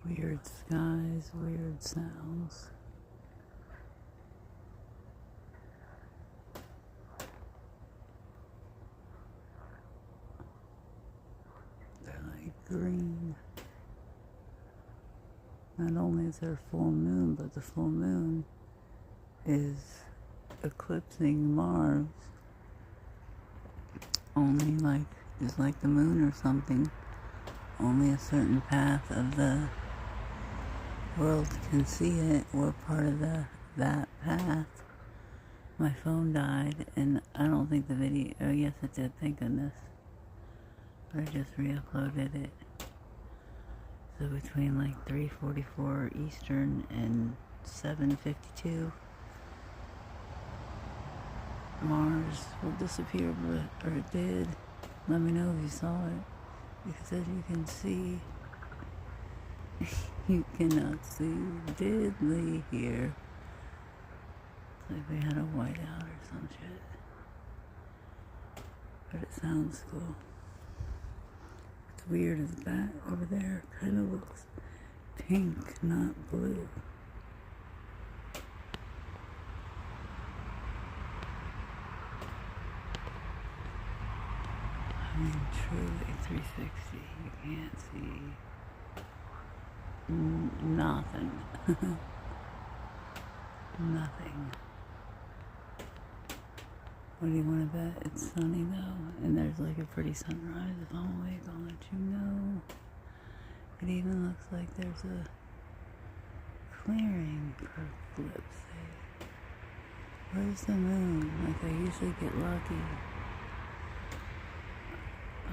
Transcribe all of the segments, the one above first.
Weird skies, weird sounds. They're like green. Not only is there full moon, but the full moon is eclipsing Mars. Only like, just like the moon or something, only a certain path of the world can see it. We're part of that path. My phone died, and I don't think the video, oh yes it did, thank goodness. But I just re-uploaded it. So between like 3:44 Eastern and 7:52, Mars will disappear, or it did. Let me know if you saw it, because as you can see, you cannot see diddly here. It's like we had a whiteout or some shit. But it sounds cool. It's weird as that over there kind of looks pink, not blue. I mean, truly 360, you can't see nothing. Nothing. What do you want to bet? It's sunny though, and there's like a pretty sunrise. If I'm awake, I'll let you know. It even looks like there's a clearing for flips. Where's the moon? Like I usually get lucky.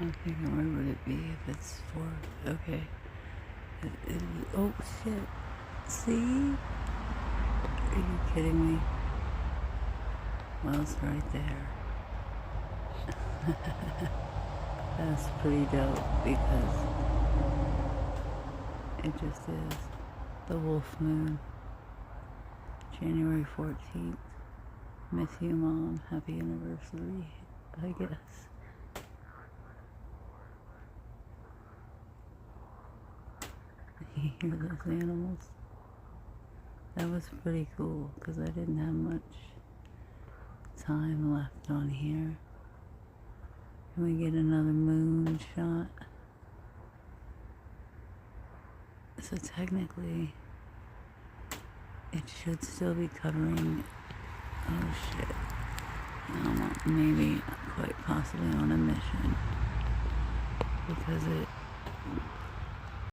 I'm thinking, where would it be if it's 4? Okay. Oh shit. See? Are you kidding me? Well, it's right there. That's pretty dope because it just is the wolf moon. January 14th. Miss you, Mom. Happy anniversary, I guess. You hear those animals? That was pretty cool because I didn't have much time left on here. Can we get another moon shot? So technically, it should still be covering. Oh shit. Maybe quite possibly on a mission because it